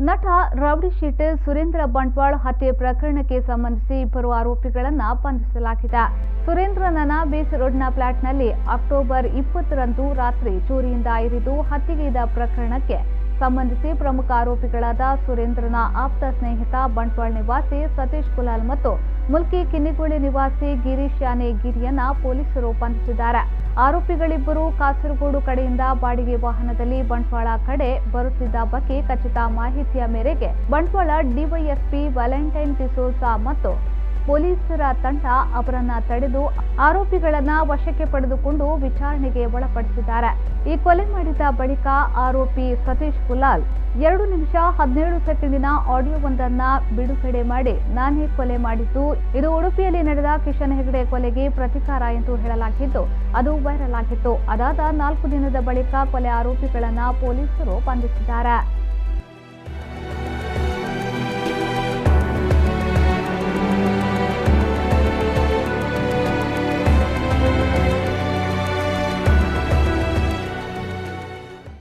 ನಟ rowdy sheeter Surendra Bantwal ಹತ್ಯೆ ಪ್ರಕರಣಕ್ಕೆ ಸಂಬಂಧಿಸಿ ಇಬ್ಬರು ಆರೋಪಿಗಳನ್ನು ಬಂಧಿಸಲಾಗಿದೆ. ಸುರೇಂದ್ರನ ಬೇಸ್ ರೋಡ್ನ ಫ್ಲಾಟ್ನಲ್ಲಿ ಅಕ್ಟೋಬರ್ 20ರಂದು ರಾತ್ರಿ ಚೋರಿಯಿಂದ ಇರಿದು ಹತ್ಯೆಗೈದ ಪ್ರಕರಣಕ್ಕೆ ಸಂಬಂಧಿಸಿ ಪ್ರಮುಖ ಆರೋಪಿಗಳಾದ ಸುರೇಂದ್ರನ ಆಪ್ತ ಸ್ನೇಹಿತ ಬಂಟ್ವಾಳ ನಿವಾಸಿ ಸತೀಶ್ ಕುಲಾಲ್ ಮತ್ತು ಮುಲ್ಕಿ ಕಿನ್ನಿಗೋಳಿ ನಿವಾಸಿ ಗಿರೀಶ್ ಯಾನೆಗಿರಿಯನ್ನ ಪೊಲೀಸರು ಬಂಧಿಸಿದ್ದಾರೆ. ಆರೋಪಿಗಳಿಬ್ಬರು ಕಾಸರಗೋಡು ಕಡೆಯಿಂದ ಬಾಡಿಗೆ ವಾಹನದಲ್ಲಿ ಬಂಟ್ವಾಳ ಕಡೆ ಬರುತ್ತಿದ್ದ ಬಗ್ಗೆ ಖಚಿತ ಮಾಹಿತಿಯ ಮೇರೆಗೆ ಬಂಟ್ವಾಳ ಡಿವೈಎಸ್ಪಿ ವ್ಯಾಲೆಂಟೈನ್ ಡಿಸೋಜಾ ಮತ್ತು ಪೊಲೀಸರ ತಂಡ ಅವರನ್ನ ತಡೆದು ಆರೋಪಿಗಳನ್ನ ವಶಕ್ಕೆ ಪಡೆದುಕೊಂಡು ವಿಚಾರಣೆಗೆ ಒಳಪಡಿಸಿದ್ದಾರೆ. ಈ ಕೊಲೆ ಮಾಡಿದ ಬಳಿಕ ಆರೋಪಿ ಸತೀಶ್ ಕುಲಾಲ್ 2 ನಿಮಿಷ 17 ಸೆಕೆಂಡಿನ ಆಡಿಯೋವೊಂದನ್ನ ಬಿಡುಗಡೆ ಮಾಡಿ ನಾನೇ ಕೊಲೆ ಮಾಡಿದ್ದು, ಇದು ಉಡುಪಿಯಲ್ಲಿ ನಡೆದ ಕಿಶನ್ ಹೆಗಡೆ ಕೊಲೆಗೆ ಪ್ರತಿಕಾರ ಎಂದು ಹೇಳಲಾಗಿದ್ದು ಅದು ವೈರಲ್ ಆಗಿತ್ತು. ಅದಾದ 4 ದಿನದ ಬಳಿಕ ಕೊಲೆ ಆರೋಪಿಗಳನ್ನ ಪೊಲೀಸರು ಬಂಧಿಸಿದ್ದಾರೆ.